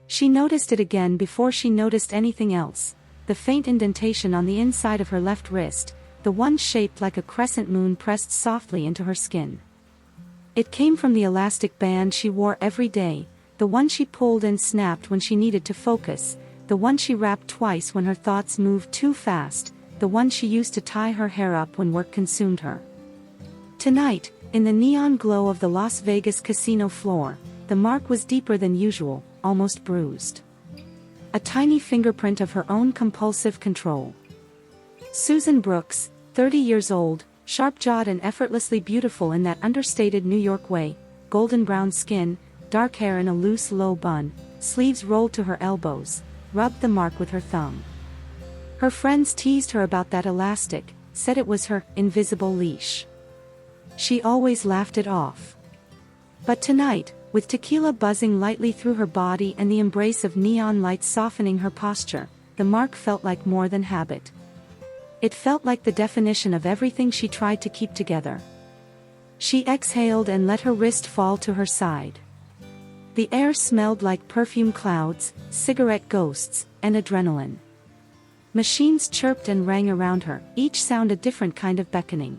She noticed it again before she noticed anything else, the faint indentation on the inside of her left wrist, the one shaped like a crescent moon pressed softly into her skin. It came from the elastic band she wore every day, the one she pulled and snapped when she needed to focus, the one she wrapped twice when her thoughts moved too fast, the one she used to tie her hair up when work consumed her. Tonight, in the neon glow of the Las Vegas casino floor, the mark was deeper than usual, almost bruised. A tiny fingerprint of her own compulsive control. Susan Brooks, 30 years old, sharp-jawed and effortlessly beautiful in that understated New York way, golden brown skin, dark hair in a loose low bun, sleeves rolled to her elbows, rubbed the mark with her thumb. Her friends teased her about that elastic, said it was her invisible leash. She always laughed it off. But tonight, with tequila buzzing lightly through her body and the embrace of neon lights softening her posture, the mark felt like more than habit. It felt like the definition of everything she tried to keep together. She exhaled and let her wrist fall to her side. The air smelled like perfume clouds, cigarette ghosts, and adrenaline. Machines chirped and rang around her, each sound a different kind of beckoning.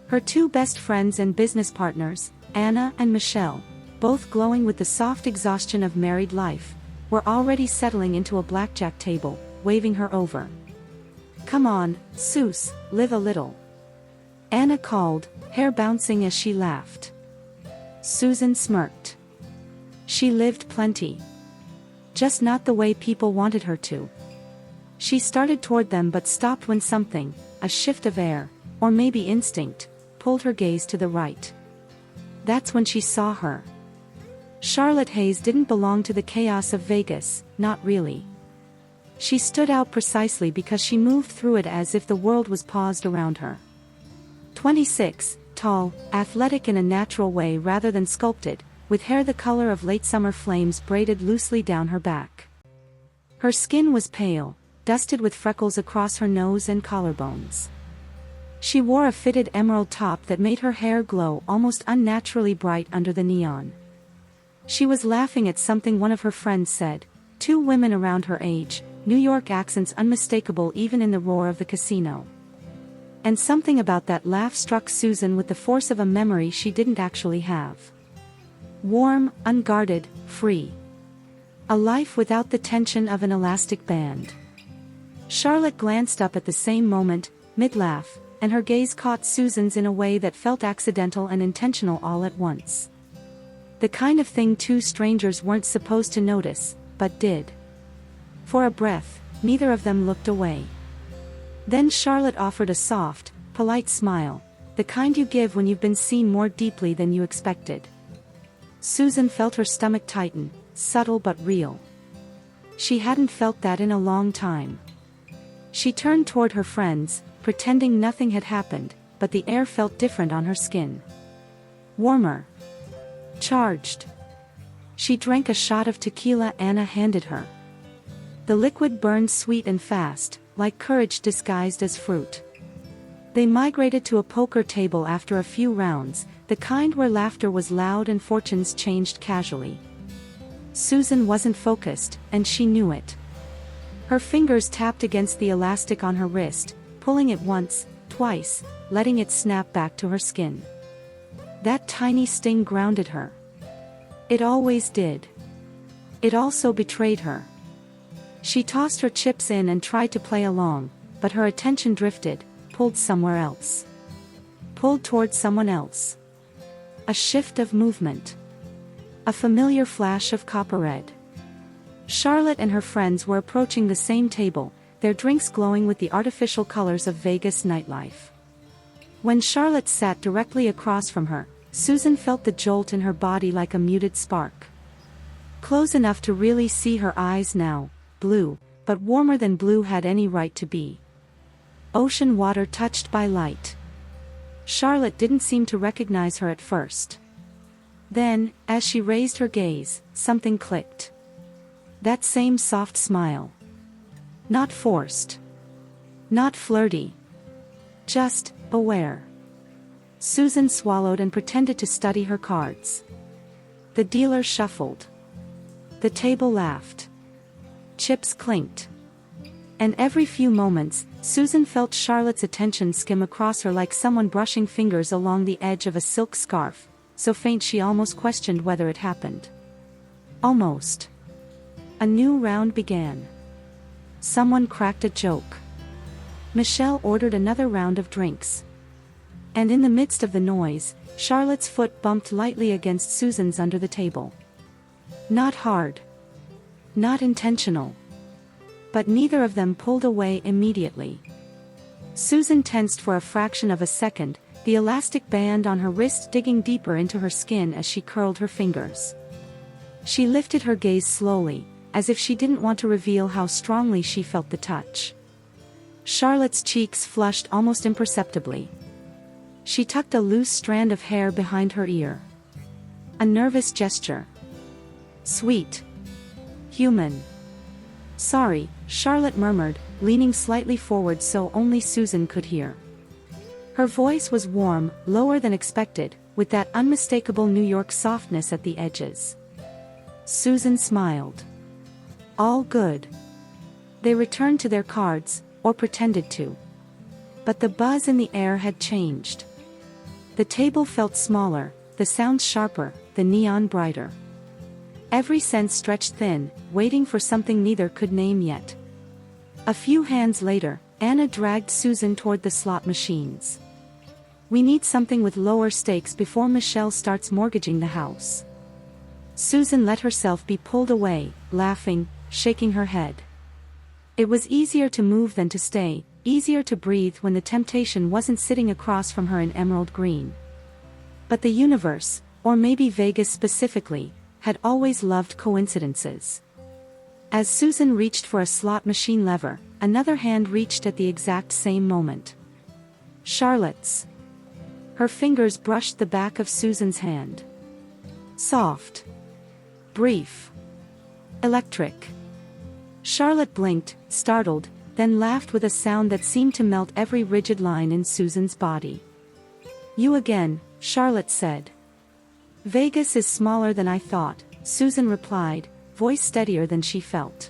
Her two best friends and business partners, Anna and Michelle, both glowing with the soft exhaustion of married life, were already settling into a blackjack table, waving her over. "Come on, Suze, live a little," Anna called, hair bouncing as she laughed. Susan smirked. She lived plenty. Just not the way people wanted her to. She started toward them but stopped when something, a shift of air, or maybe instinct, pulled her gaze to the right. That's when she saw her. Charlotte Hayes didn't belong to the chaos of Vegas, not really. She stood out precisely because she moved through it as if the world was paused around her. 26, tall, athletic in a natural way rather than sculpted, with hair the color of late summer flames braided loosely down her back. Her skin was pale, dusted with freckles across her nose and collarbones. She wore a fitted emerald top that made her hair glow almost unnaturally bright under the neon. She was laughing at something one of her friends said, two women around her age, New York accents unmistakable even in the roar of the casino. And something about that laugh struck Susan with the force of a memory she didn't actually have. Warm, unguarded, free. A life without the tension of an elastic band. Charlotte glanced up at the same moment, mid-laugh, and her gaze caught Susan's in a way that felt accidental and intentional all at once. The kind of thing two strangers weren't supposed to notice, but did. For a breath, neither of them looked away. Then Charlotte offered a soft, polite smile, the kind you give when you've been seen more deeply than you expected. Susan felt her stomach tighten, subtle but real. She hadn't felt that in a long time. She turned toward her friends, pretending nothing had happened, but the air felt different on her skin. Warmer. Charged. She drank a shot of tequila Anna handed her. The liquid burned sweet and fast, like courage disguised as fruit. They migrated to a poker table after a few rounds, the kind where laughter was loud and fortunes changed casually. Susan wasn't focused, and she knew it. Her fingers tapped against the elastic on her wrist, pulling it once, twice, letting it snap back to her skin. That tiny sting grounded her. It always did. It also betrayed her. She tossed her chips in and tried to play along, but her attention drifted, pulled somewhere else. Pulled toward someone else. A shift of movement. A familiar flash of copper red. Charlotte and her friends were approaching the same table, their drinks glowing with the artificial colors of Vegas nightlife. When Charlotte sat directly across from her, Susan felt the jolt in her body like a muted spark. Close enough to really see her eyes now, blue, but warmer than blue had any right to be. Ocean water touched by light. Charlotte didn't seem to recognize her at first. Then, as she raised her gaze, something clicked. That same soft smile. Not forced. Not flirty. Just, aware. Susan swallowed and pretended to study her cards. The dealer shuffled. The table laughed. Chips clinked. And every few moments, Susan felt Charlotte's attention skim across her like someone brushing fingers along the edge of a silk scarf, so faint she almost questioned whether it happened. Almost. A new round began. Someone cracked a joke. Michelle ordered another round of drinks. And in the midst of the noise, Charlotte's foot bumped lightly against Susan's under the table. Not hard. Not intentional. But neither of them pulled away immediately. Susan tensed for a fraction of a second, the elastic band on her wrist digging deeper into her skin as she curled her fingers. She lifted her gaze slowly, as if she didn't want to reveal how strongly she felt the touch. Charlotte's cheeks flushed almost imperceptibly. She tucked a loose strand of hair behind her ear. A nervous gesture. Sweet. Human. Sorry, Charlotte murmured, leaning slightly forward so only Susan could hear. Her voice was warm, lower than expected, with that unmistakable New York softness at the edges. Susan smiled. All good. They returned to their cards, or pretended to. But the buzz in the air had changed. The table felt smaller, the sounds sharper, the neon brighter. Every sense stretched thin, waiting for something neither could name yet. A few hands later, Anna dragged Susan toward the slot machines. We need something with lower stakes before Michelle starts mortgaging the house. Susan let herself be pulled away, laughing, shaking her head. It was easier to move than to stay, easier to breathe when the temptation wasn't sitting across from her in emerald green. But the universe, or maybe Vegas specifically, had always loved coincidences. As Susan reached for a slot machine lever, another hand reached at the exact same moment. Charlotte's. Her fingers brushed the back of Susan's hand. Soft. Brief. Electric. Charlotte blinked, startled, then laughed with a sound that seemed to melt every rigid line in Susan's body. You again, Charlotte said. Vegas is smaller than I thought, Susan replied, voice steadier than she felt.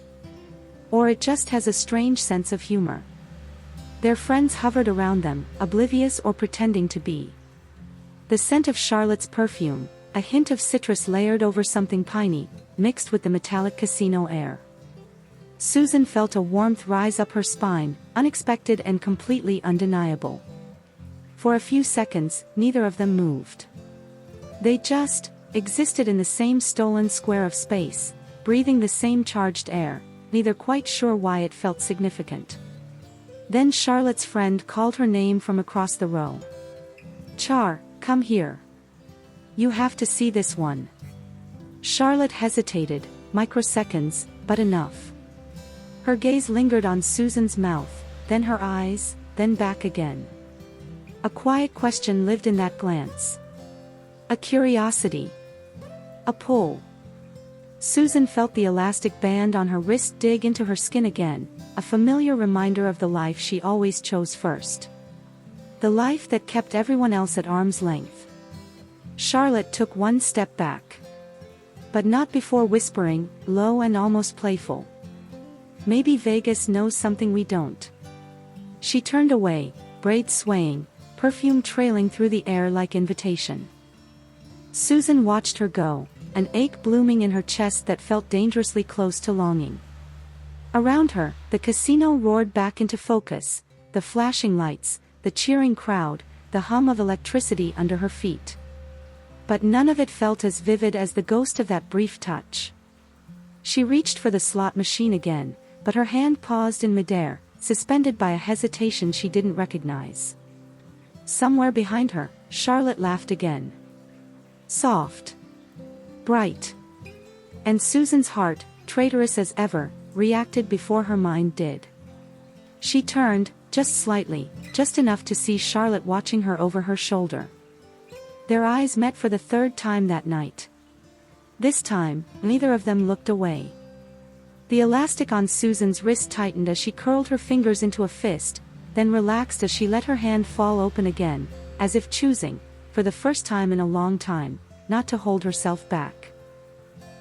Or it just has a strange sense of humor. Their friends hovered around them, oblivious or pretending to be. The scent of Charlotte's perfume, a hint of citrus layered over something piney, mixed with the metallic casino air. Susan felt a warmth rise up her spine, unexpected and completely undeniable. For a few seconds, neither of them moved. They just existed in the same stolen square of space, breathing the same charged air, neither quite sure why it felt significant. Then Charlotte's friend called her name from across the row. Char, come here. You have to see this one. Charlotte hesitated, microseconds, but enough. Her gaze lingered on Susan's mouth, then her eyes, then back again. A quiet question lived in that glance. A curiosity. A pull. Susan felt the elastic band on her wrist dig into her skin again, a familiar reminder of the life she always chose first. The life that kept everyone else at arm's length. Charlotte took one step back. But not before whispering, low and almost playful. Maybe Vegas knows something we don't. She turned away, braids swaying, perfume trailing through the air like invitation. Susan watched her go, an ache blooming in her chest that felt dangerously close to longing. Around her, the casino roared back into focus, the flashing lights, the cheering crowd, the hum of electricity under her feet. But none of it felt as vivid as the ghost of that brief touch. She reached for the slot machine again, but her hand paused in midair, suspended by a hesitation she didn't recognize. Somewhere behind her, Charlotte laughed again. Soft. Bright. And Susan's heart, traitorous as ever, reacted before her mind did. She turned, just slightly, just enough to see Charlotte watching her over her shoulder. Their eyes met for the third time that night. This time, neither of them looked away. The elastic on Susan's wrist tightened as she curled her fingers into a fist, then relaxed as she let her hand fall open again, as if choosing, for the first time in a long time, not to hold herself back.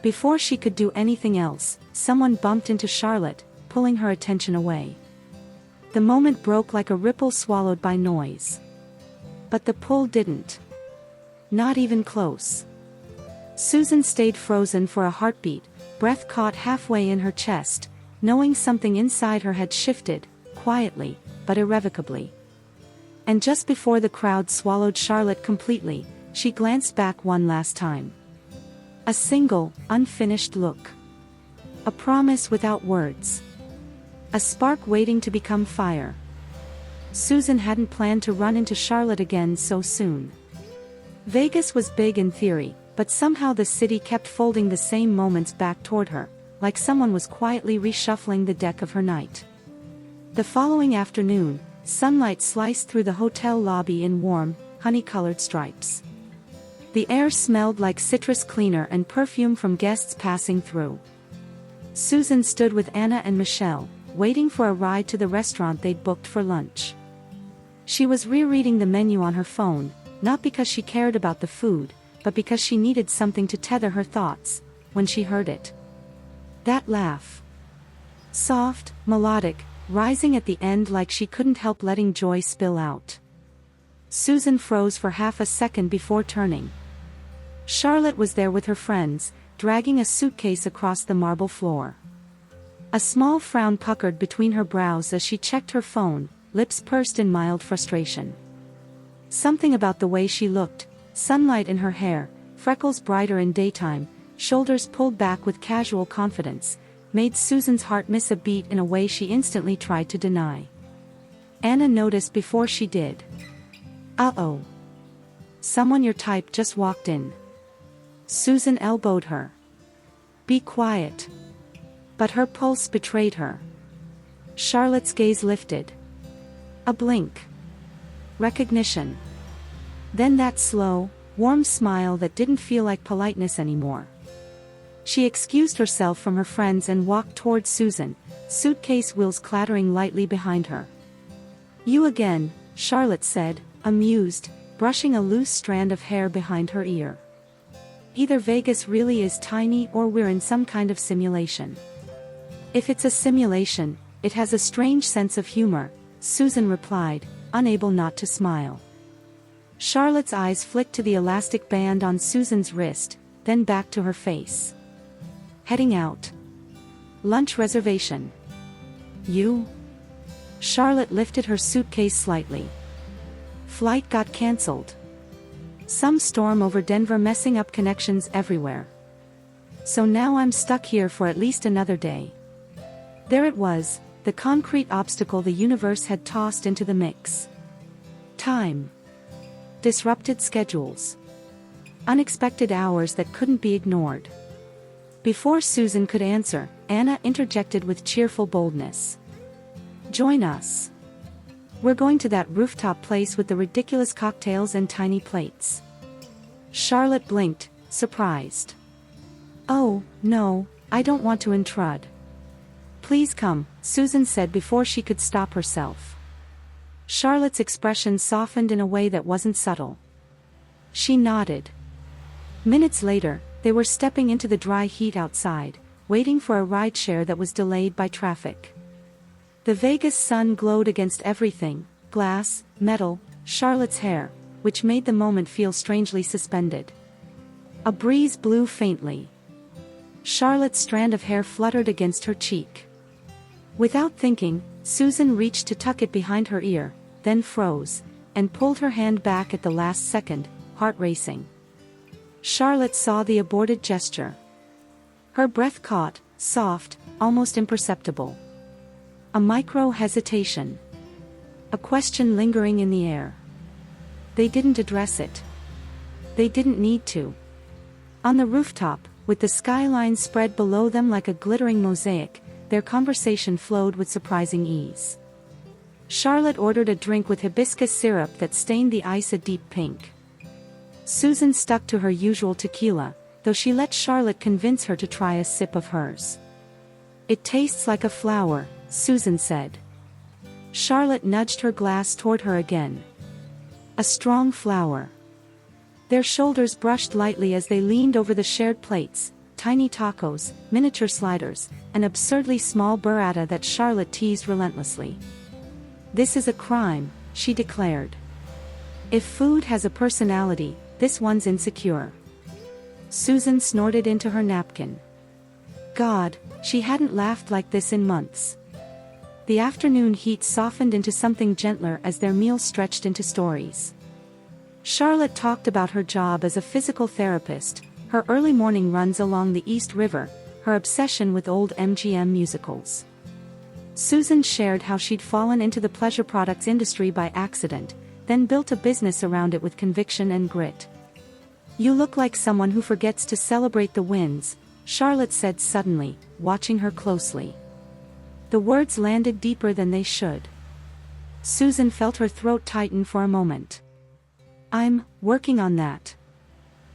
Before she could do anything else, someone bumped into Charlotte, pulling her attention away. The moment broke like a ripple swallowed by noise. But the pull didn't. Not even close. Susan stayed frozen for a heartbeat, breath caught halfway in her chest, knowing something inside her had shifted, quietly, but irrevocably. And just before the crowd swallowed Charlotte completely, she glanced back one last time. A single, unfinished look. A promise without words. A spark waiting to become fire. Susan hadn't planned to run into Charlotte again so soon. Vegas was big in theory, but somehow the city kept folding the same moments back toward her, like someone was quietly reshuffling the deck of her night. The following afternoon, sunlight sliced through the hotel lobby in warm, honey-colored stripes. The air smelled like citrus cleaner and perfume from guests passing through. Susan stood with Anna and Michelle, waiting for a ride to the restaurant they'd booked for lunch. She was rereading the menu on her phone, not because she cared about the food, but because she needed something to tether her thoughts, when she heard it. That laugh. Soft, melodic, rising at the end like she couldn't help letting joy spill out. Susan froze for half a second before turning. Charlotte was there with her friends, dragging a suitcase across the marble floor. A small frown puckered between her brows as she checked her phone, lips pursed in mild frustration. Something about the way she looked, sunlight in her hair, freckles brighter in daytime, shoulders pulled back with casual confidence, made Susan's heart miss a beat in a way she instantly tried to deny. Anna noticed before she did. "Uh-oh. Someone your type just walked in." Susan elbowed her. "Be quiet." But her pulse betrayed her. Charlotte's gaze lifted. A blink. Recognition. Then that slow, warm smile that didn't feel like politeness anymore. She excused herself from her friends and walked toward Susan, suitcase wheels clattering lightly behind her. "You again," Charlotte said, amused, brushing a loose strand of hair behind her ear. "Either Vegas really is tiny or we're in some kind of simulation." "If it's a simulation, it has a strange sense of humor," Susan replied, unable not to smile. Charlotte's eyes flicked to the elastic band on Susan's wrist, then back to her face. "Heading out. Lunch reservation." "You?" Charlotte lifted her suitcase slightly. "Flight got cancelled. Some storm over Denver messing up connections everywhere. So now I'm stuck here for at least another day." There it was, the concrete obstacle the universe had tossed into the mix. Time. Disrupted schedules. Unexpected hours that couldn't be ignored. Before Susan could answer, Anna interjected with cheerful boldness. "Join us. We're going to that rooftop place with the ridiculous cocktails and tiny plates." Charlotte blinked, surprised. "Oh, no, I don't want to intrude." "Please come," Susan said before she could stop herself. Charlotte's expression softened in a way that wasn't subtle. She nodded. Minutes later, they were stepping into the dry heat outside, waiting for a rideshare that was delayed by traffic. The Vegas sun glowed against everything, glass, metal, Charlotte's hair, which made the moment feel strangely suspended. A breeze blew faintly. Charlotte's strand of hair fluttered against her cheek. Without thinking, Susan reached to tuck it behind her ear, then froze, and pulled her hand back at the last second, heart racing. Charlotte saw the aborted gesture. Her breath caught, soft, almost imperceptible. A micro hesitation. A question lingering in the air. They didn't address it. They didn't need to. On the rooftop, with the skyline spread below them like a glittering mosaic, their conversation flowed with surprising ease. Charlotte ordered a drink with hibiscus syrup that stained the ice a deep pink. Susan stuck to her usual tequila, though she let Charlotte convince her to try a sip of hers. "It tastes like a flower," Susan said. Charlotte nudged her glass toward her again. "A strong flower." Their shoulders brushed lightly as they leaned over the shared plates, tiny tacos, miniature sliders, an absurdly small burrata that Charlotte teased relentlessly. "This is a crime," she declared. "If food has a personality, this one's insecure." Susan snorted into her napkin. God, she hadn't laughed like this in months. The afternoon heat softened into something gentler as their meal stretched into stories. Charlotte talked about her job as a physical therapist, her early morning runs along the East River, her obsession with old MGM musicals. Susan shared how she'd fallen into the pleasure products industry by accident, then built a business around it with conviction and grit. "You look like someone who forgets to celebrate the wins," Charlotte said suddenly, watching her closely. The words landed deeper than they should. Susan felt her throat tighten for a moment. "I'm working on that."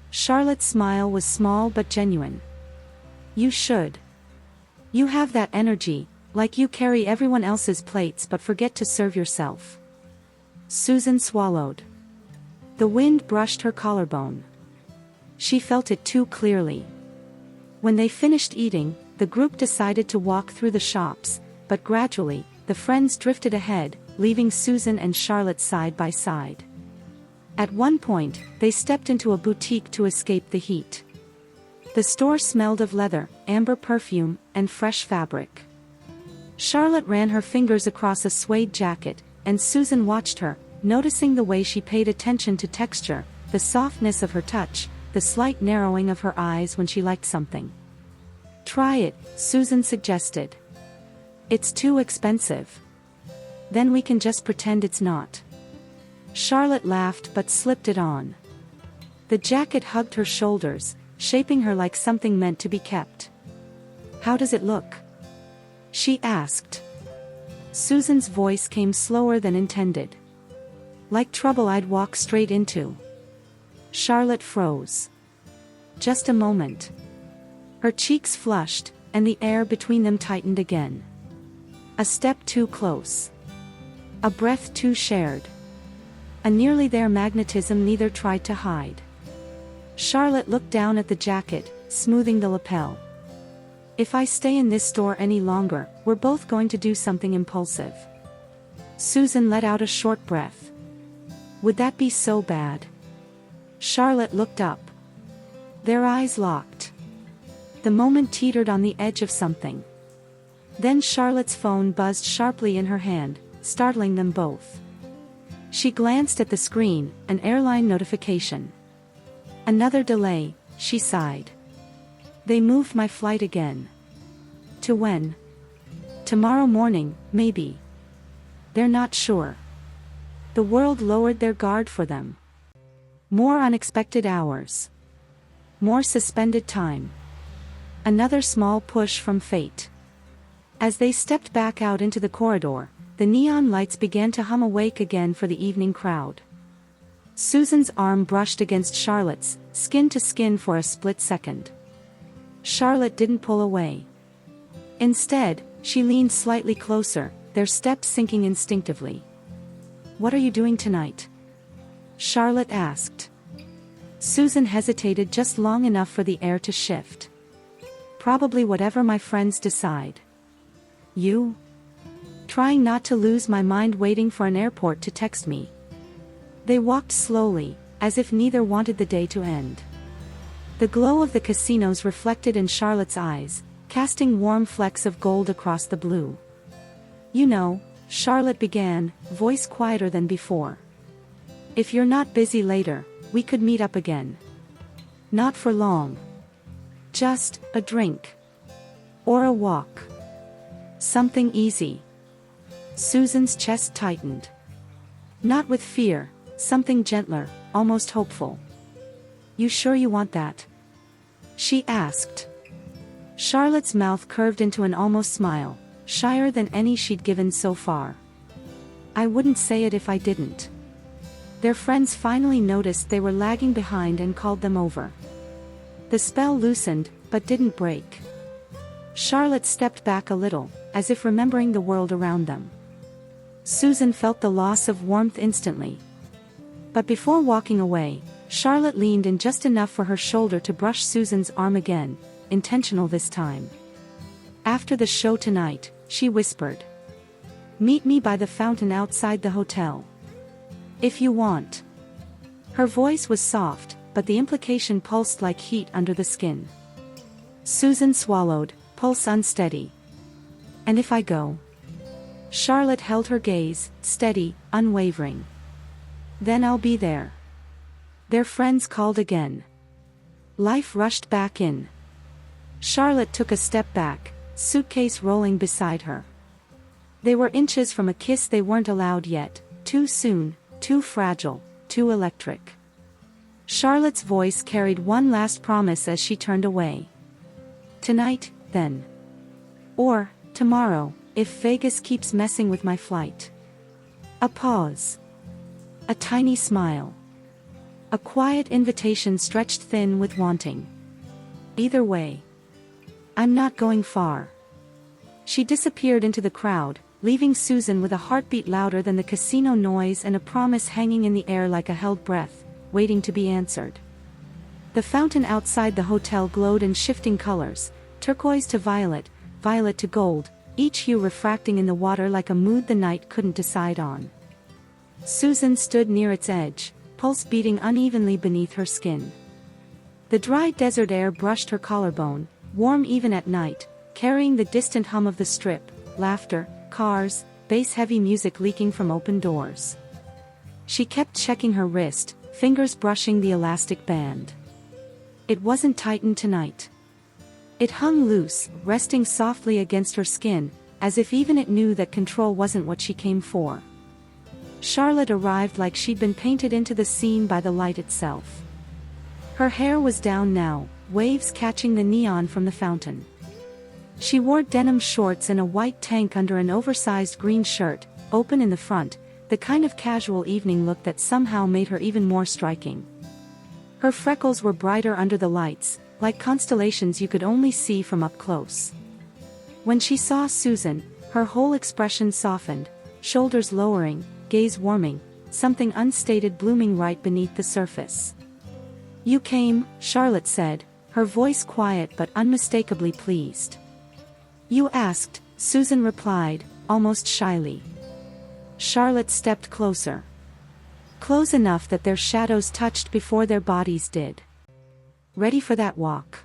Charlotte's smile was small but genuine. "You should. You have that energy, like you carry everyone else's plates but forget to serve yourself." Susan swallowed. The wind brushed her collarbone. She felt it too clearly. When they finished eating, the group decided to walk through the shops, but gradually, the friends drifted ahead, leaving Susan and Charlotte side by side. At one point, they stepped into a boutique to escape the heat. The store smelled of leather, amber perfume, and fresh fabric. Charlotte ran her fingers across a suede jacket, and Susan watched her, noticing the way she paid attention to texture, the softness of her touch, the slight narrowing of her eyes when she liked something. "Try it," Susan suggested. "It's too expensive. Then we can just pretend it's not." Charlotte laughed but slipped it on. The jacket hugged her shoulders, shaping her like something meant to be kept. "How does it look?" she asked. Susan's voice came slower than intended. "Like trouble I'd walk straight into." Charlotte froze. Just a moment. Her cheeks flushed, and the air between them tightened again. A step too close. A breath too shared. A nearly there magnetism neither tried to hide. Charlotte looked down at the jacket, smoothing the lapel. "If I stay in this store any longer, we're both going to do something impulsive." Susan let out a short breath. "Would that be so bad?" Charlotte looked up. Their eyes locked. The moment teetered on the edge of something. Then Charlotte's phone buzzed sharply in her hand, startling them both. She glanced at the screen, an airline notification. "Another delay," she sighed. "They moved my flight again." "To when?" "Tomorrow morning, maybe." They're not sure. The world lowered their guard for them. More unexpected hours. More suspended time. Another small push from fate. As they stepped back out into the corridor, the neon lights began to hum awake again for the evening crowd. Susan's arm brushed against Charlotte's, skin to skin for a split second. Charlotte didn't pull away. Instead, she leaned slightly closer, their steps syncing instinctively. "What are you doing tonight?" Charlotte asked. Susan hesitated just long enough for the air to shift. "Probably whatever my friends decide." "You?" "Trying not to lose my mind waiting for an airport to text me." They walked slowly, as if neither wanted the day to end. The glow of the casinos reflected in Charlotte's eyes, casting warm flecks of gold across the blue. "You know," Charlotte began, voice quieter than before. "If you're not busy later, we could meet up again. Not for long. Just a drink. Or a walk. Something easy." Susan's chest tightened. Not with fear, something gentler, almost hopeful. "You sure you want that?" she asked. Charlotte's mouth curved into an almost smile, shyer than any she'd given so far. "I wouldn't say it if I didn't." Their friends finally noticed they were lagging behind and called them over. The spell loosened, but didn't break. Charlotte stepped back a little, as if remembering the world around them. Susan felt the loss of warmth instantly. But before walking away, Charlotte leaned in just enough for her shoulder to brush Susan's arm again, intentional this time. After the show tonight, she whispered. Meet me by the fountain outside the hotel. If you want. Her voice was soft, but the implication pulsed like heat under the skin. Susan swallowed, pulse unsteady. And if I go? Charlotte held her gaze, steady, unwavering. Then I'll be there. Their friends called again. Life rushed back in. Charlotte took a step back, suitcase rolling beside her. They were inches from a kiss they weren't allowed yet, too soon, too fragile, too electric. Charlotte's voice carried one last promise as she turned away. Tonight, then. Or, tomorrow, if Vegas keeps messing with my flight. A pause. A tiny smile. A quiet invitation stretched thin with wanting. Either way. I'm not going far. She disappeared into the crowd, leaving Susan with a heartbeat louder than the casino noise and a promise hanging in the air like a held breath, waiting to be answered. The fountain outside the hotel glowed in shifting colors, turquoise to violet, violet to gold, each hue refracting in the water like a mood the night couldn't decide on. Susan stood near its edge, pulse beating unevenly beneath her skin. The dry desert air brushed her collarbone, warm even at night, carrying the distant hum of the strip, laughter, cars, bass-heavy music leaking from open doors. She kept checking her wrist, fingers brushing the elastic band. It wasn't tightened tonight. It hung loose, resting softly against her skin, as if even it knew that control wasn't what she came for. Charlotte arrived like she'd been painted into the scene by the light itself. Her hair was down now, waves catching the neon from the fountain. She wore denim shorts and a white tank under an oversized green shirt, open in the front, the kind of casual evening look that somehow made her even more striking. Her freckles were brighter under the lights, like constellations you could only see from up close. When she saw Susan, her whole expression softened, shoulders lowering, gaze warming, something unstated blooming right beneath the surface. You came, Charlotte said, her voice quiet but unmistakably pleased. You asked, Susan replied, almost shyly. Charlotte stepped closer. Close enough that their shadows touched before their bodies did. Ready for that walk?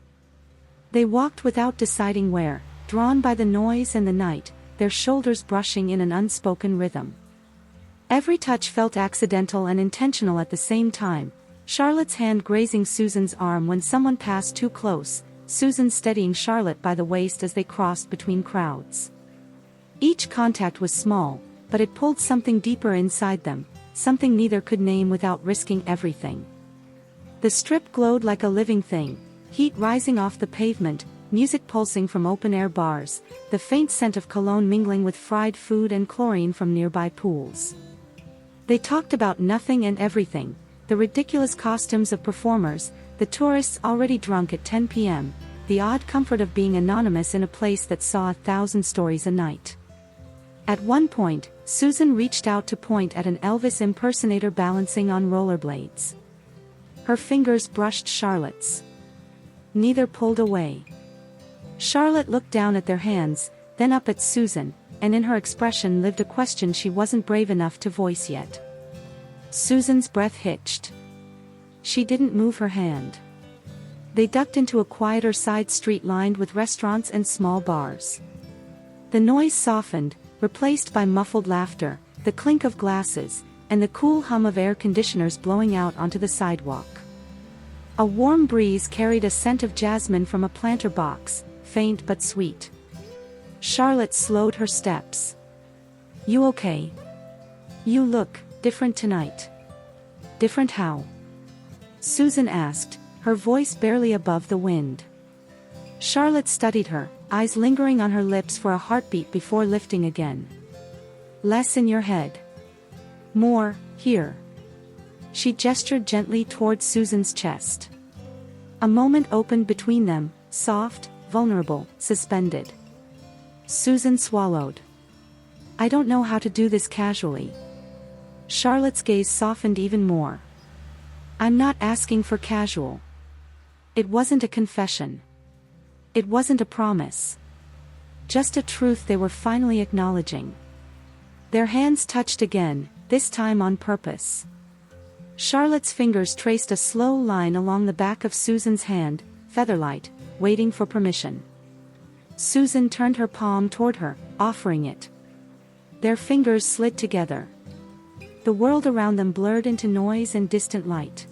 They walked without deciding where, drawn by the noise and the night, their shoulders brushing in an unspoken rhythm. Every touch felt accidental and intentional at the same time, Charlotte's hand grazing Susan's arm when someone passed too close, Susan steadying Charlotte by the waist as they crossed between crowds. Each contact was small, but it pulled something deeper inside them, something neither could name without risking everything. The strip glowed like a living thing, heat rising off the pavement, music pulsing from open-air bars, the faint scent of cologne mingling with fried food and chlorine from nearby pools. They talked about nothing and everything, the ridiculous costumes of performers, the tourists already drunk at 10 p.m., the odd comfort of being anonymous in a place that saw 1,000 stories a night. At one point, Susan reached out to point at an Elvis impersonator balancing on rollerblades. Her fingers brushed Charlotte's. Neither pulled away. Charlotte looked down at their hands, then up at Susan, and in her expression lived a question she wasn't brave enough to voice yet. Susan's breath hitched. She didn't move her hand. They ducked into a quieter side street lined with restaurants and small bars. The noise softened, replaced by muffled laughter, the clink of glasses, and the cool hum of air conditioners blowing out onto the sidewalk. A warm breeze carried a scent of jasmine from a planter box, faint but sweet. Charlotte slowed her steps. You okay? You look different tonight. Different how? Susan asked, her voice barely above the wind. Charlotte studied her, eyes lingering on her lips for a heartbeat before lifting again. Less in your head. More, here. She gestured gently toward Susan's chest. A moment opened between them, soft, vulnerable, suspended. Susan swallowed. I don't know how to do this casually. Charlotte's gaze softened even more. I'm not asking for casual. It wasn't a confession. It wasn't a promise. Just a truth they were finally acknowledging. Their hands touched again, this time on purpose. Charlotte's fingers traced a slow line along the back of Susan's hand, featherlight, waiting for permission. Susan turned her palm toward her, offering it. Their fingers slid together. The world around them blurred into noise and distant light.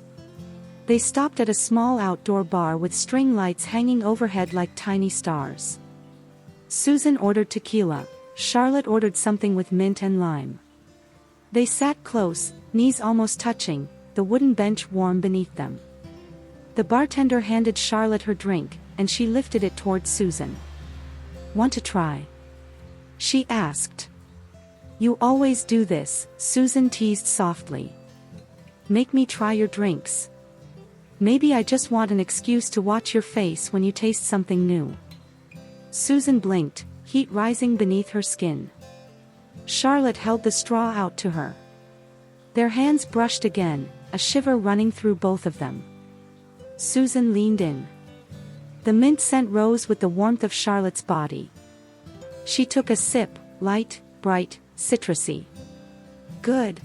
They stopped at a small outdoor bar with string lights hanging overhead like tiny stars. Susan ordered tequila, Charlotte ordered something with mint and lime. They sat close, knees almost touching, the wooden bench warm beneath them. The bartender handed Charlotte her drink, and she lifted it toward Susan. "Want to try?" she asked. "You always do this," Susan teased softly. "Make me try your drinks. Maybe I just want an excuse to watch your face when you taste something new." Susan blinked, heat rising beneath her skin. Charlotte held the straw out to her. Their hands brushed again, a shiver running through both of them. Susan leaned in. The mint scent rose with the warmth of Charlotte's body. She took a sip, light, bright, citrusy. "Good,"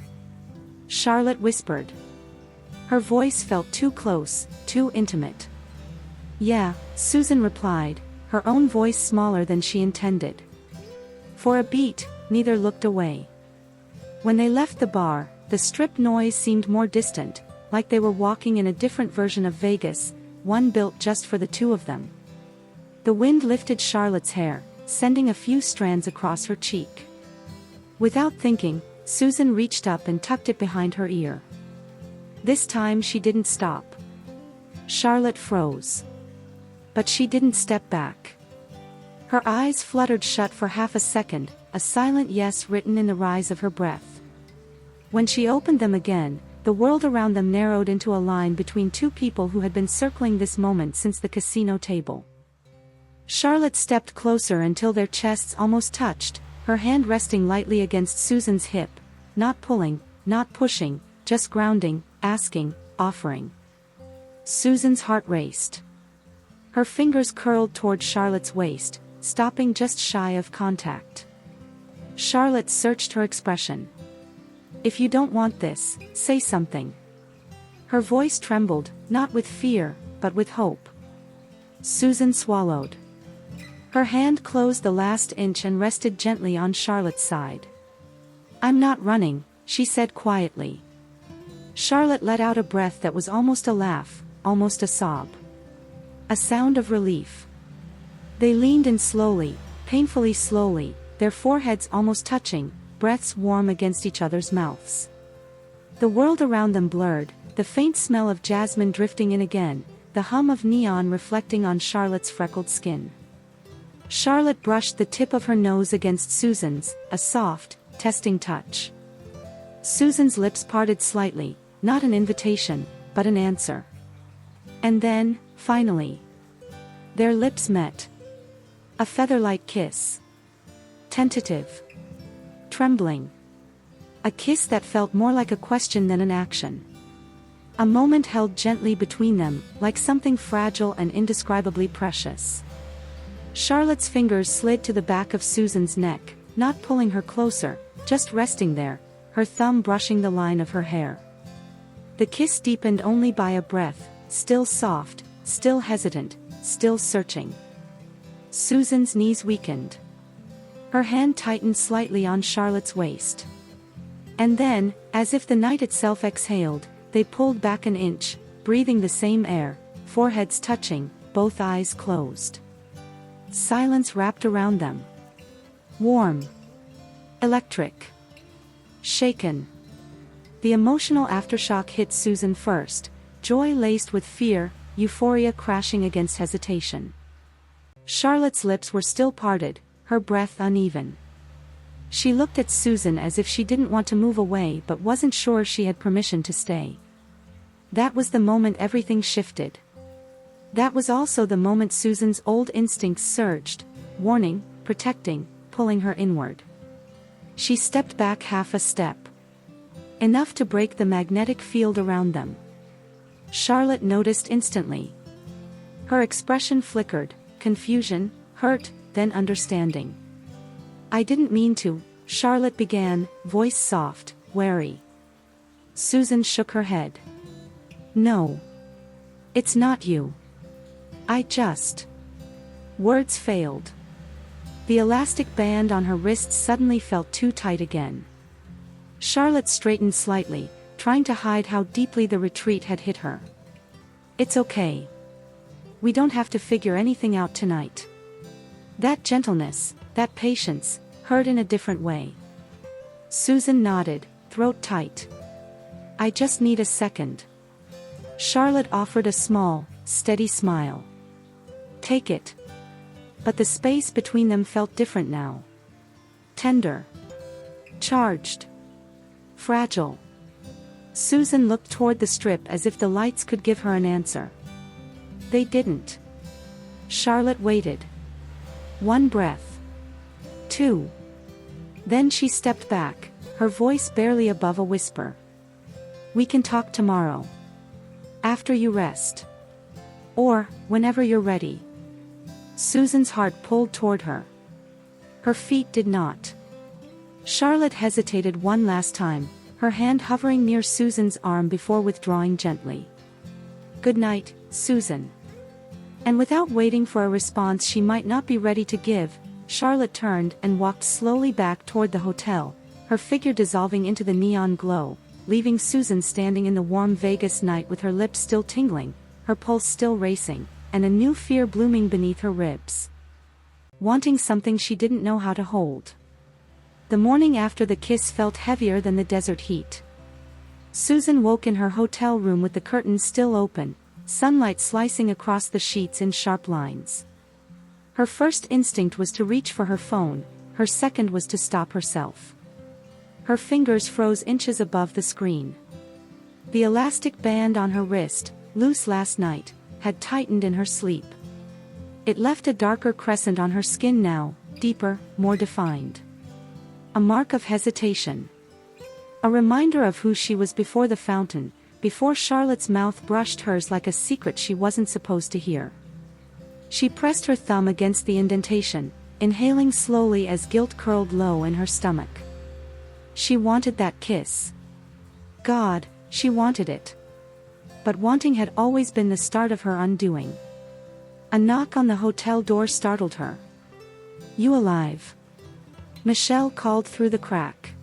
Charlotte whispered. Her voice felt too close, too intimate. "Yeah," Susan replied, her own voice smaller than she intended. For a beat, neither looked away. When they left the bar, the strip noise seemed more distant, like they were walking in a different version of Vegas, one built just for the two of them. The wind lifted Charlotte's hair, sending a few strands across her cheek. Without thinking, Susan reached up and tucked it behind her ear. This time she didn't stop. Charlotte froze. But she didn't step back. Her eyes fluttered shut for half a second, a silent yes written in the rise of her breath. When she opened them again, the world around them narrowed into a line between two people who had been circling this moment since the casino table. Charlotte stepped closer until their chests almost touched, her hand resting lightly against Susan's hip, not pulling, not pushing, just grounding, asking, offering. Susan's heart raced. Her fingers curled toward Charlotte's waist, stopping just shy of contact. Charlotte searched her expression. "If you don't want this, say something." Her voice trembled, not with fear, but with hope. Susan swallowed. Her hand closed the last inch and rested gently on Charlotte's side. "I'm not running," she said quietly. Charlotte let out a breath that was almost a laugh, almost a sob. A sound of relief. They leaned in slowly, painfully slowly, their foreheads almost touching, breaths warm against each other's mouths. The world around them blurred, the faint smell of jasmine drifting in again, the hum of neon reflecting on Charlotte's freckled skin. Charlotte brushed the tip of her nose against Susan's, a soft, testing touch. Susan's lips parted slightly, not an invitation, but an answer. And then, finally, their lips met. A feather-light kiss. Tentative. Trembling. A kiss that felt more like a question than an action. A moment held gently between them, like something fragile and indescribably precious. Charlotte's fingers slid to the back of Susan's neck, not pulling her closer, just resting there, her thumb brushing the line of her hair. The kiss deepened only by a breath, still soft, still hesitant, still searching. Susan's knees weakened. Her hand tightened slightly on Charlotte's waist. And then, as if the night itself exhaled, they pulled back an inch, breathing the same air, foreheads touching, both eyes closed. Silence wrapped around them. Warm. Electric. Shaken. The emotional aftershock hit Susan first, joy laced with fear, euphoria crashing against hesitation. Charlotte's lips were still parted, her breath uneven. She looked at Susan as if she didn't want to move away but wasn't sure she had permission to stay. That was the moment everything shifted. That was also the moment Susan's old instincts surged, warning, protecting, pulling her inward. She stepped back half a step. Enough to break the magnetic field around them. Charlotte noticed instantly. Her expression flickered, confusion, hurt, then understanding. "I didn't mean to," Charlotte began, voice soft, wary. Susan shook her head. "No. It's not you. I just..." Words failed. The elastic band on her wrist suddenly felt too tight again. Charlotte straightened slightly, trying to hide how deeply the retreat had hit her. "It's okay. We don't have to figure anything out tonight." That gentleness, that patience, hurt in a different way. Susan nodded, throat tight. "I just need a second." Charlotte offered a small, steady smile. "Take it." But the space between them felt different now. Tender. Charged. Fragile. Susan looked toward the strip as if the lights could give her an answer. They didn't. Charlotte waited. 1 breath. 2. Then she stepped back, her voice barely above a whisper. "We can talk tomorrow. After you rest. Or, whenever you're ready." Susan's heart pulled toward her. Her feet did not. Charlotte hesitated one last time, her hand hovering near Susan's arm before withdrawing gently. "Good night, Susan." And without waiting for a response she might not be ready to give, Charlotte turned and walked slowly back toward the hotel, her figure dissolving into the neon glow, leaving Susan standing in the warm Vegas night with her lips still tingling, her pulse still racing, and a new fear blooming beneath her ribs. Wanting something she didn't know how to hold. The morning after the kiss felt heavier than the desert heat. Susan woke in her hotel room with the curtains still open, sunlight slicing across the sheets in sharp lines. Her first instinct was to reach for her phone, her second was to stop herself. Her fingers froze inches above the screen. The elastic band on her wrist, loose last night, had tightened in her sleep. It left a darker crescent on her skin now, deeper, more defined. A mark of hesitation. A reminder of who she was before the fountain, before Charlotte's mouth brushed hers like a secret she wasn't supposed to hear. She pressed her thumb against the indentation, inhaling slowly as guilt curled low in her stomach. She wanted that kiss. God, she wanted it. But wanting had always been the start of her undoing. A knock on the hotel door startled her. "You alive?" Michelle called through the crack.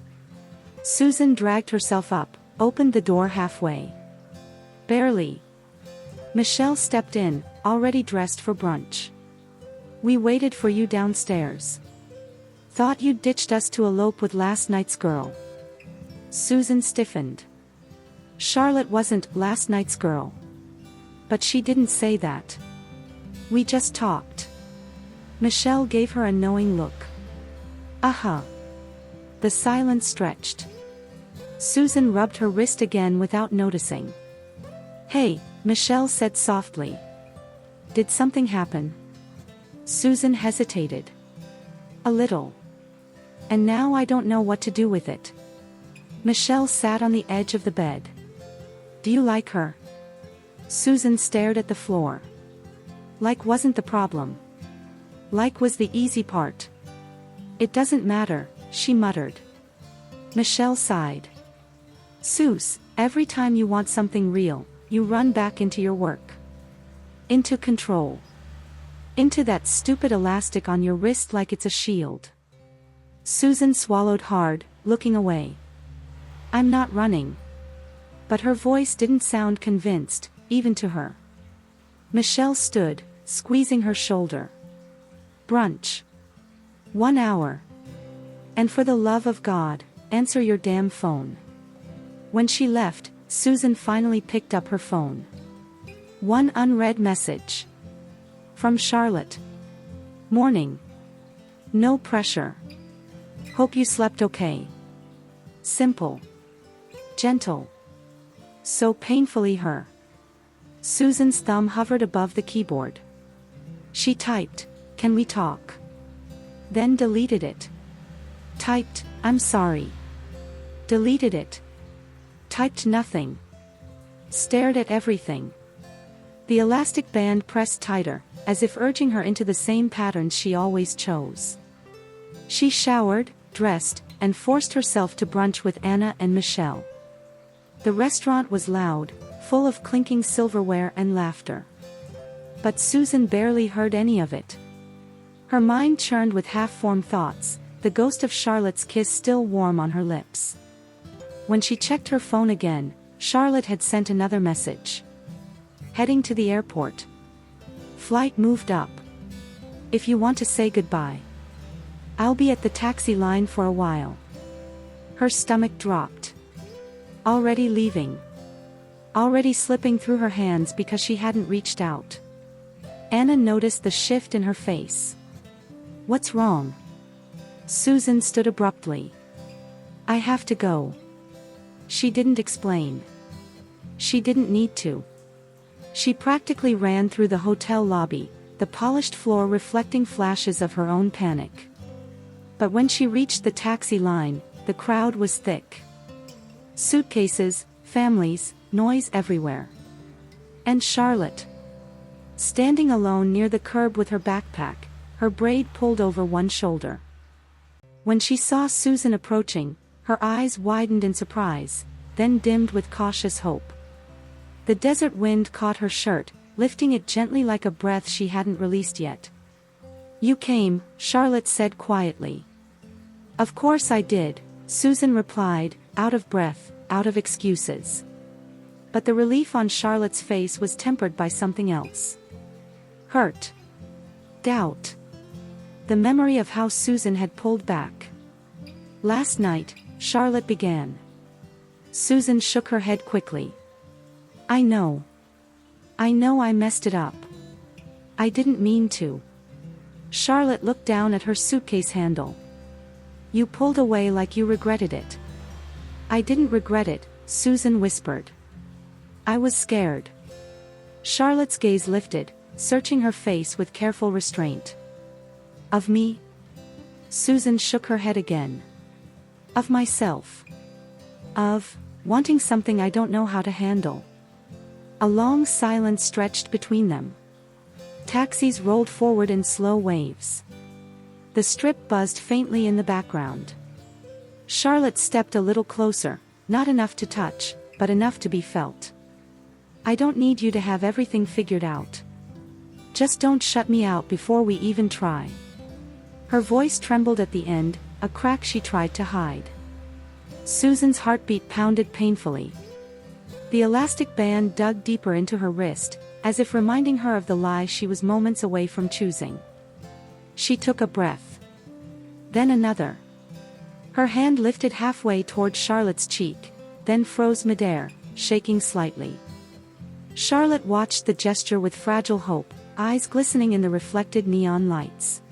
Susan dragged herself up, opened the door halfway. "Barely." Michelle stepped in, already dressed for brunch. "We waited for you downstairs. Thought you'd ditched us to elope with last night's girl." Susan stiffened. Charlotte wasn't last night's girl. But she didn't say that. "We just talked." Michelle gave her a knowing look. "Uh-huh." The silence stretched. Susan rubbed her wrist again without noticing. "Hey," Michelle said softly. "Did something happen?" Susan hesitated. "A little. And now I don't know what to do with it." Michelle sat on the edge of the bed. "Do you like her?" Susan stared at the floor. Like wasn't the problem. Like was the easy part. "It doesn't matter," she muttered. Michelle sighed. "Suze, every time you want something real, you run back into your work. Into control. Into that stupid elastic on your wrist like it's a shield." Susan swallowed hard, looking away. "I'm not running." But her voice didn't sound convinced, even to her. Michelle stood, squeezing her shoulder. "Brunch. 1 hour. And for the love of God, answer your damn phone." When she left, Susan finally picked up her phone. One unread message. From Charlotte. "Morning. No pressure. Hope you slept okay." Simple. Gentle. So painfully her. Susan's thumb hovered above the keyboard. She typed, "Can we talk?" Then deleted it. Typed, "I'm sorry." Deleted it. Typed nothing. Stared at everything. The elastic band pressed tighter, as if urging her into the same patterns she always chose. She showered, dressed, and forced herself to brunch with Anna and Michelle. The restaurant was loud, full of clinking silverware and laughter. But Susan barely heard any of it. Her mind churned with half-formed thoughts, the ghost of Charlotte's kiss still warm on her lips. When she checked her phone again, Charlotte had sent another message. Heading to the airport. Flight moved up. If you want to say goodbye. I'll be at the taxi line for a while. Her stomach dropped. Already leaving. Already slipping through her hands because she hadn't reached out. Anna noticed the shift in her face. What's wrong? Susan stood abruptly. I have to go. She didn't explain. She didn't need to. She practically ran through the hotel lobby, the polished floor reflecting flashes of her own panic. But when she reached the taxi line, the crowd was thick. Suitcases, families, noise everywhere. And Charlotte. Standing alone near the curb with her backpack, her braid pulled over one shoulder. When she saw Susan approaching, her eyes widened in surprise, then dimmed with cautious hope. The desert wind caught her shirt, lifting it gently like a breath she hadn't released yet. You came, Charlotte said quietly. Of course I did, Susan replied, out of breath, out of excuses. But the relief on Charlotte's face was tempered by something else. Hurt. Doubt. The memory of how Susan had pulled back. Last night, Charlotte began. Susan shook her head quickly. I know. I know I messed it up. I didn't mean to. Charlotte looked down at her suitcase handle. You pulled away like you regretted it. I didn't regret it, Susan whispered. I was scared. Charlotte's gaze lifted, searching her face with careful restraint. Of me? Susan shook her head again. Of myself. Of wanting something I don't know how to handle. A long silence stretched between them. Taxis rolled forward in slow waves. The strip buzzed faintly in the background. Charlotte stepped a little closer, not enough to touch, but enough to be felt. I don't need you to have everything figured out. Just don't shut me out before we even try. Her voice trembled at the end, a crack she tried to hide. Susan's heartbeat pounded painfully. The elastic band dug deeper into her wrist, as if reminding her of the lie she was moments away from choosing. She took a breath. Then another. Her hand lifted halfway toward Charlotte's cheek, then froze midair, shaking slightly. Charlotte watched the gesture with fragile hope, eyes glistening in the reflected neon lights.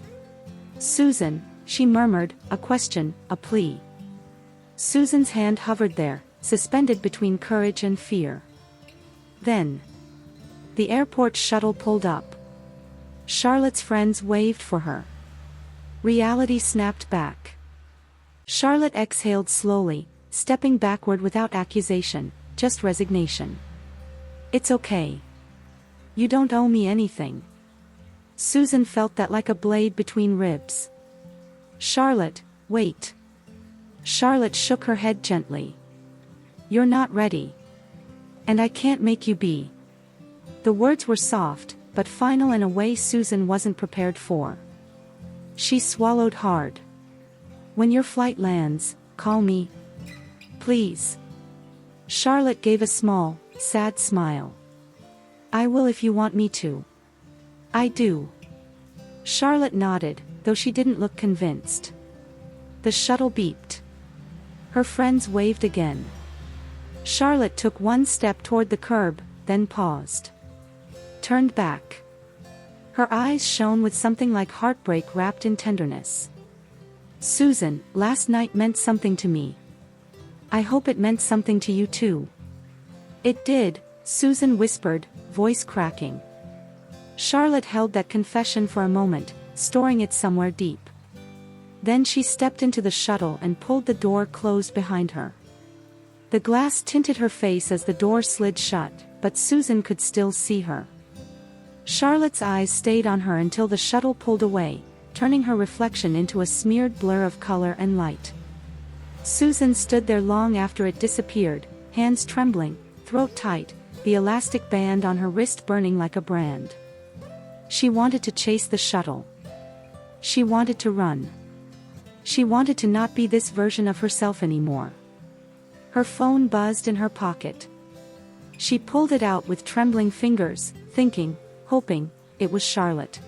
Susan, she murmured, a question, a plea. Susan's hand hovered there, suspended between courage and fear. Then, the airport shuttle pulled up. Charlotte's friends waved for her. Reality snapped back. Charlotte exhaled slowly, stepping backward without accusation, just resignation. It's okay. You don't owe me anything. Susan felt that like a blade between ribs. Charlotte, wait. Charlotte shook her head gently. You're not ready. And I can't make you be. The words were soft, but final in a way Susan wasn't prepared for. She swallowed hard. When your flight lands, call me. Please. Charlotte gave a small, sad smile. I will if you want me to. I do. Charlotte nodded, though she didn't look convinced. The shuttle beeped. Her friends waved again. Charlotte took one step toward the curb, then paused. Turned back. Her eyes shone with something like heartbreak wrapped in tenderness. Susan, last night meant something to me. I hope it meant something to you too. It did, Susan whispered, voice cracking. Charlotte held that confession for a moment, storing it somewhere deep. Then she stepped into the shuttle and pulled the door closed behind her. The glass tinted her face as the door slid shut, but Susan could still see her. Charlotte's eyes stayed on her until the shuttle pulled away, turning her reflection into a smeared blur of color and light. Susan stood there long after it disappeared, hands trembling, throat tight, the elastic band on her wrist burning like a brand. She wanted to chase the shuttle. She wanted to run. She wanted to not be this version of herself anymore. Her phone buzzed in her pocket. She pulled it out with trembling fingers, thinking, hoping, it was Charlotte.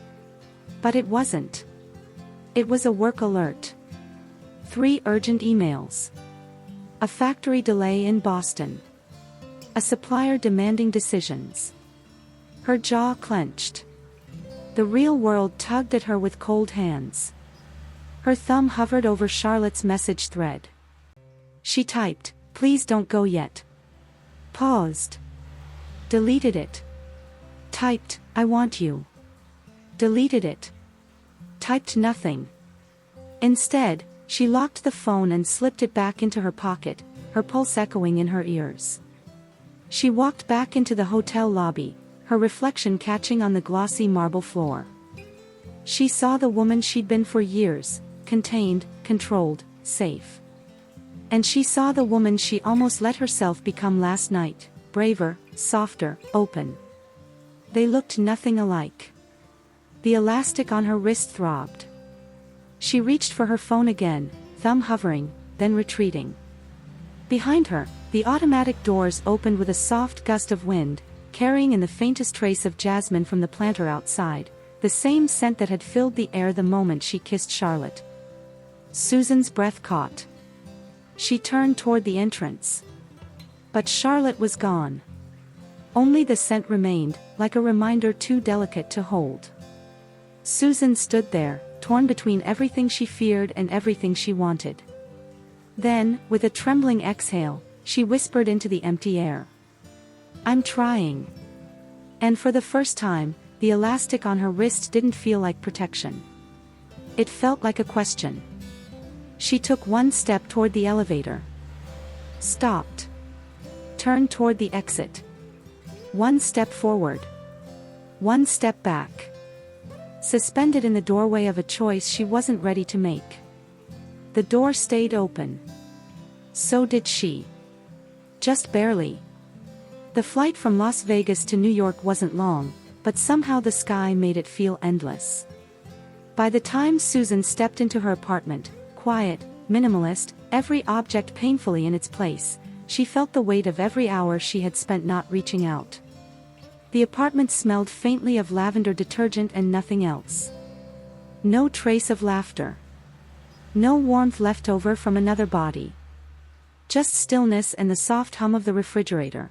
But it wasn't. It was a work alert. 3 urgent emails. A factory delay in Boston. A supplier demanding decisions. Her jaw clenched. The real world tugged at her with cold hands. Her thumb hovered over Charlotte's message thread. She typed, "Please don't go yet." Paused. Deleted it. Typed, "I want you." Deleted it. Typed nothing. Instead, she locked the phone and slipped it back into her pocket, her pulse echoing in her ears. She walked back into the hotel lobby, her reflection catching on the glossy marble floor. She saw the woman she'd been for years, contained, controlled, safe. And she saw the woman she almost let herself become last night, braver, softer, open. They looked nothing alike. The elastic on her wrist throbbed. She reached for her phone again, thumb hovering, then retreating. Behind her, the automatic doors opened with a soft gust of wind, carrying in the faintest trace of jasmine from the planter outside, the same scent that had filled the air the moment she kissed Charlotte. Susan's breath caught. She turned toward the entrance. But Charlotte was gone. Only the scent remained, like a reminder too delicate to hold. Susan stood there, torn between everything she feared and everything she wanted. Then, with a trembling exhale, she whispered into the empty air. "I'm trying." And for the first time, the elastic on her wrist didn't feel like protection. It felt like a question. She took one step toward the elevator. Stopped. Turned toward the exit. One step forward. One step back. Suspended in the doorway of a choice she wasn't ready to make. The door stayed open. So did she. Just barely. The flight from Las Vegas to New York wasn't long, but somehow the sky made it feel endless. By the time Susan stepped into her apartment, quiet, minimalist, every object painfully in its place, she felt the weight of every hour she had spent not reaching out. The apartment smelled faintly of lavender detergent and nothing else. No trace of laughter. No warmth left over from another body. Just stillness and the soft hum of the refrigerator.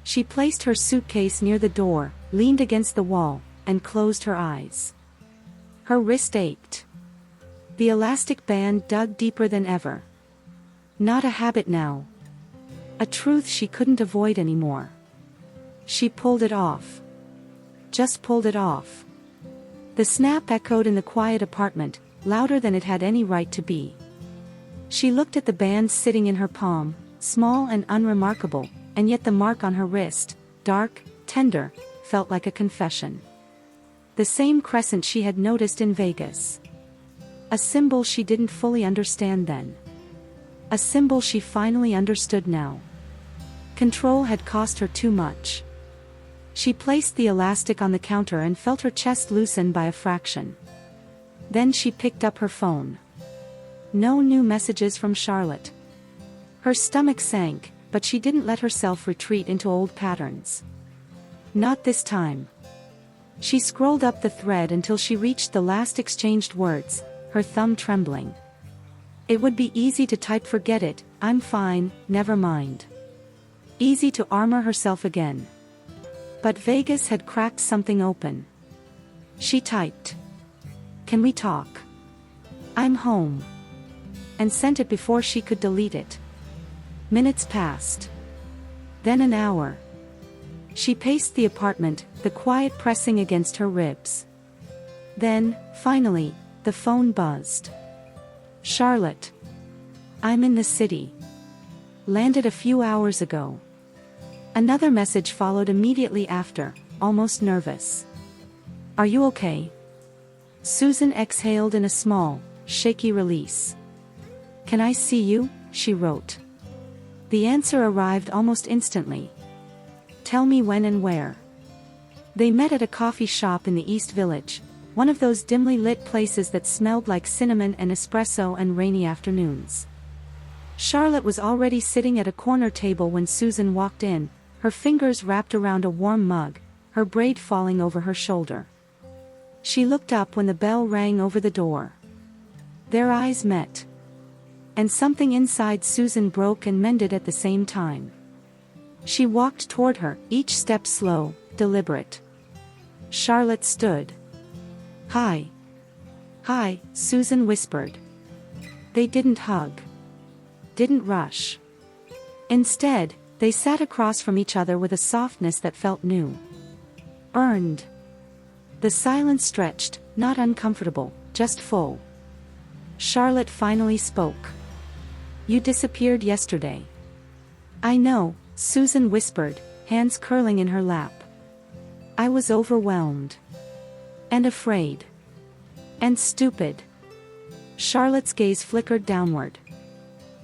She placed her suitcase near the door, leaned against the wall, and closed her eyes. Her wrist ached. The elastic band dug deeper than ever. Not a habit now. A truth she couldn't avoid anymore. She pulled it off. Just pulled it off. The snap echoed in the quiet apartment, louder than it had any right to be. She looked at the band sitting in her palm, small and unremarkable, and yet the mark on her wrist, dark, tender, felt like a confession. The same crescent she had noticed in Vegas. A symbol she didn't fully understand then. A symbol she finally understood now. Control had cost her too much. She placed the elastic on the counter and felt her chest loosen by a fraction. Then she picked up her phone. No new messages from Charlotte. Her stomach sank, but she didn't let herself retreat into old patterns. Not this time. She scrolled up the thread until she reached the last exchanged words, her thumb trembling. It would be easy to type "forget it, I'm fine, never mind." Easy to armor herself again. But Vegas had cracked something open. She typed, "Can we talk? I'm home." And sent it before she could delete it. Minutes passed. Then an hour. She paced the apartment, the quiet pressing against her ribs. Then, finally, the phone buzzed. "Charlotte. I'm in the city. Landed a few hours ago." Another message followed immediately after, almost nervous. "Are you okay?" Susan exhaled in a small, shaky release. "Can I see you?" she wrote. The answer arrived almost instantly. "Tell me when and where." They met at a coffee shop in the East Village, one of those dimly lit places that smelled like cinnamon and espresso and rainy afternoons. Charlotte was already sitting at a corner table when Susan walked in, her fingers wrapped around a warm mug, her braid falling over her shoulder. She looked up when the bell rang over the door. Their eyes met. And something inside Susan broke and mended at the same time. She walked toward her, each step slow, deliberate. Charlotte stood. "Hi." "Hi," Susan whispered. They didn't hug. Didn't rush. Instead, they sat across from each other with a softness that felt new. Earned. The silence stretched, not uncomfortable, just full. Charlotte finally spoke. "You disappeared yesterday." "I know," Susan whispered, hands curling in her lap. "I was overwhelmed. And afraid. And stupid." Charlotte's gaze flickered downward.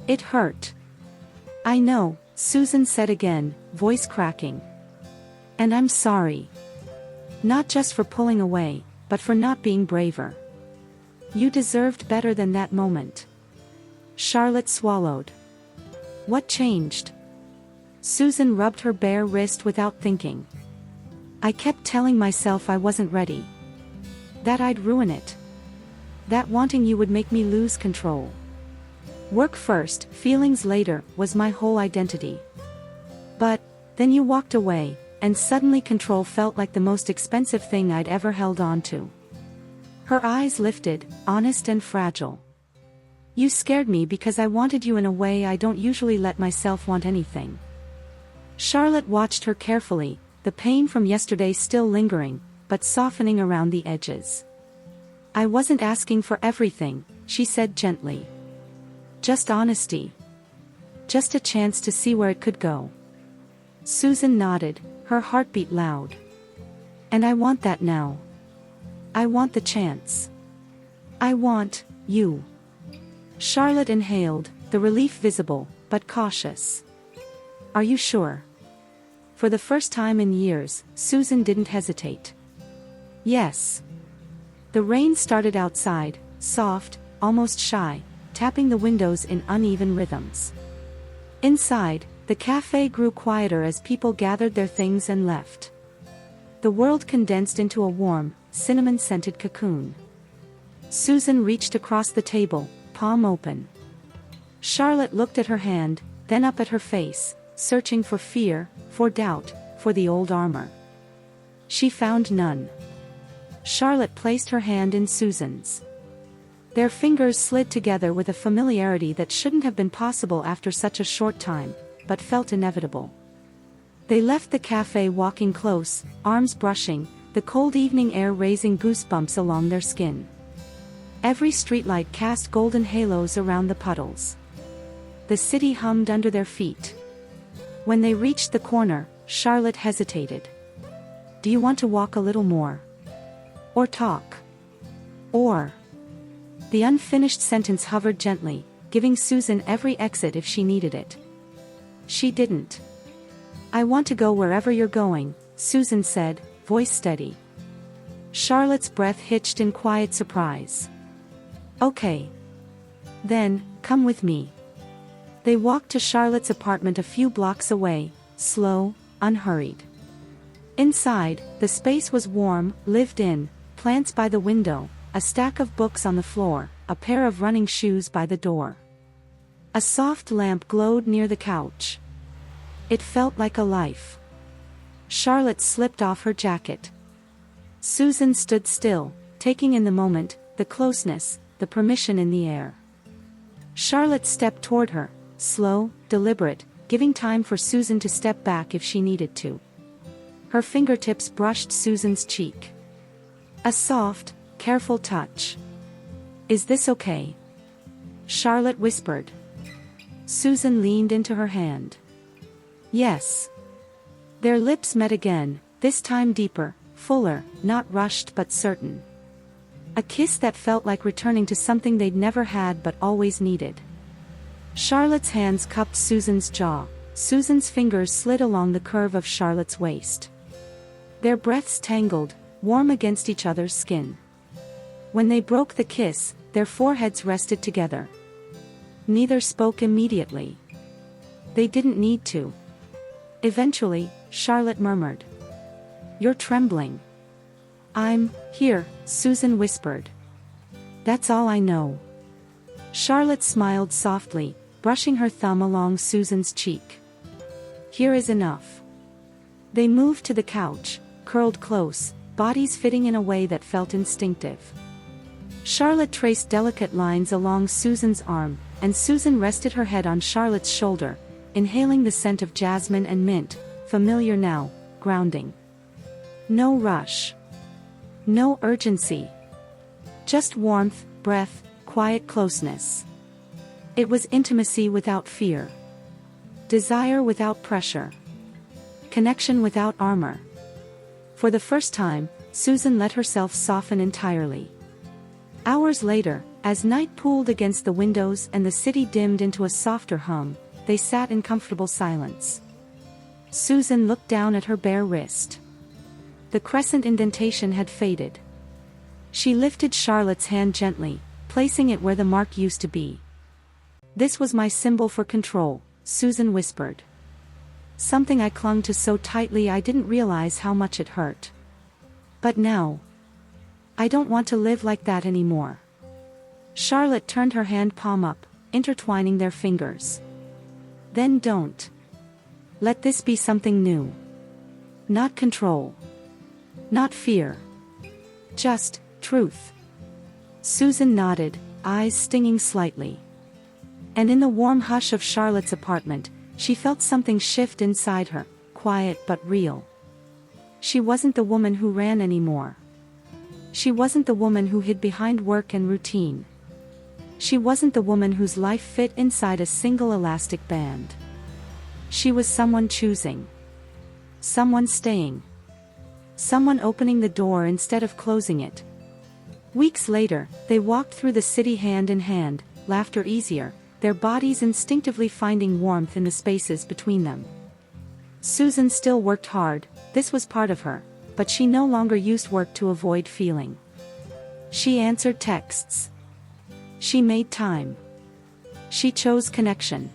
"It hurt." "I know," Susan said again, voice cracking. "And I'm sorry. Not just for pulling away, but for not being braver. You deserved better than that moment." Charlotte swallowed. "What changed?" Susan rubbed her bare wrist without thinking. "I kept telling myself I wasn't ready. That I'd ruin it. That wanting you would make me lose control. Work first, feelings later, was my whole identity. But, then you walked away, and suddenly control felt like the most expensive thing I'd ever held on to." Her eyes lifted, honest and fragile. "You scared me because I wanted you in a way I don't usually let myself want anything." Charlotte watched her carefully, the pain from yesterday still lingering, but softening around the edges. "I wasn't asking for everything," she said gently. "Just honesty. Just a chance to see where it could go." Susan nodded, her heartbeat loud. "And I want that now. I want the chance. I want you." Charlotte inhaled, the relief visible, but cautious. "Are you sure?" For the first time in years, Susan didn't hesitate. "Yes." The rain started outside, soft, almost shy, tapping the windows in uneven rhythms. Inside, the cafe grew quieter as people gathered their things and left. The world condensed into a warm, cinnamon-scented cocoon. Susan reached across the table, palm open. Charlotte looked at her hand, then up at her face, searching for fear, for doubt, for the old armor. She found none. Charlotte placed her hand in Susan's. Their fingers slid together with a familiarity that shouldn't have been possible after such a short time, but felt inevitable. They left the cafe walking close, arms brushing, the cold evening air raising goosebumps along their skin. Every streetlight cast golden halos around the puddles. The city hummed under their feet. When they reached the corner, Charlotte hesitated. "Do you want to walk a little more? Or talk? Or..." The unfinished sentence hovered gently, giving Susan every exit if she needed it. She didn't. "I want to go wherever you're going," Susan said, voice steady. Charlotte's breath hitched in quiet surprise. "Okay. Then, come with me." They walked to Charlotte's apartment a few blocks away, slow, unhurried. Inside, the space was warm, lived in, plants by the window, a stack of books on the floor, a pair of running shoes by the door. A soft lamp glowed near the couch. It felt like a life. Charlotte slipped off her jacket. Susan stood still, taking in the moment, the closeness, the permission in the air. Charlotte stepped toward her, slow, deliberate, giving time for Susan to step back if she needed to. Her fingertips brushed Susan's cheek. A soft, careful touch. "Is this okay?" Charlotte whispered. Susan leaned into her hand. "Yes." Their lips met again, This time deeper, fuller, not rushed but certain. A kiss that felt like returning to something they'd never had but always needed. Charlotte's hands cupped Susan's jaw. Susan's fingers slid along the curve of Charlotte's waist. Their breaths tangled, warm against each other's skin. When they broke the kiss, their foreheads rested together. Neither spoke immediately. They didn't need to. Eventually, Charlotte murmured, "You're trembling." "I'm here," Susan whispered. "That's all I know." Charlotte smiled softly, brushing her thumb along Susan's cheek. "Here is enough." They moved to the couch, curled close, bodies fitting in a way that felt instinctive. Charlotte traced delicate lines along Susan's arm, and Susan rested her head on Charlotte's shoulder, inhaling the scent of jasmine and mint, familiar now, grounding. No rush. No urgency. Just warmth, breath, quiet closeness. It was intimacy without fear. Desire without pressure. Connection without armor. For the first time, Susan let herself soften entirely. Hours later, as night pooled against the windows and the city dimmed into a softer hum, they sat in comfortable silence. Susan looked down at her bare wrist. The crescent indentation had faded. She lifted Charlotte's hand gently, placing it where the mark used to be. "This was my symbol for control," Susan whispered. "Something I clung to so tightly I didn't realize how much it hurt. But now, I don't want to live like that anymore." Charlotte turned her hand palm up, intertwining their fingers. "Then don't. Let this be something new. Not control. Not fear. Just truth." Susan nodded, eyes stinging slightly. And in the warm hush of Charlotte's apartment, she felt something shift inside her, quiet but real. She wasn't the woman who ran anymore. She wasn't the woman who hid behind work and routine. She wasn't the woman whose life fit inside a single elastic band. She was someone choosing. Someone staying. Someone opening the door instead of closing it. Weeks later, they walked through the city hand in hand, laughter easier, their bodies instinctively finding warmth in the spaces between them. Susan still worked hard, this was part of her, but she no longer used work to avoid feeling. She answered texts. She made time. She chose connection.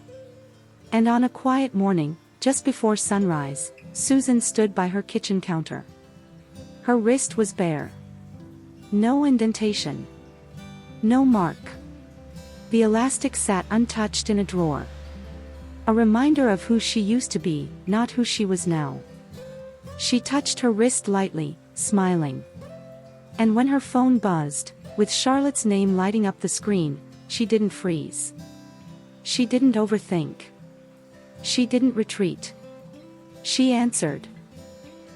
And on a quiet morning, just before sunrise, Susan stood by her kitchen counter. Her wrist was bare. No indentation. No mark. The elastic sat untouched in a drawer. A reminder of who she used to be, not who she was now. She touched her wrist lightly, smiling. And when her phone buzzed, with Charlotte's name lighting up the screen, she didn't freeze. She didn't overthink. She didn't retreat. She answered.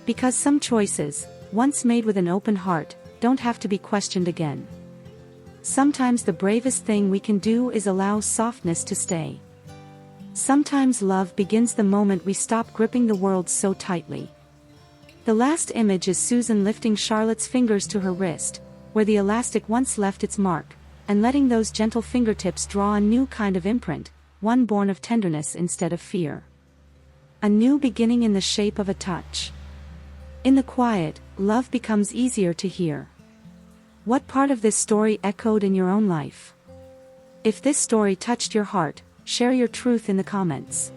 Because some choices, once made with an open heart, don't have to be questioned again. Sometimes the bravest thing we can do is allow softness to stay. Sometimes love begins the moment we stop gripping the world so tightly. The last image is Susan lifting Charlotte's fingers to her wrist, where the elastic once left its mark, and letting those gentle fingertips draw a new kind of imprint, one born of tenderness instead of fear. A new beginning in the shape of a touch. In the quiet, love becomes easier to hear. What part of this story echoed in your own life? If this story touched your heart, share your truth in the comments.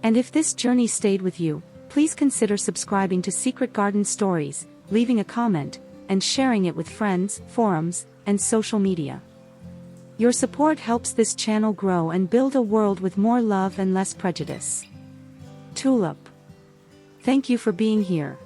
And if this journey stayed with you, please consider subscribing to Secret Garden Stories, leaving a comment, and sharing it with friends, forums, and social media. Your support helps this channel grow and build a world with more love and less prejudice. Tulip. Thank you for being here.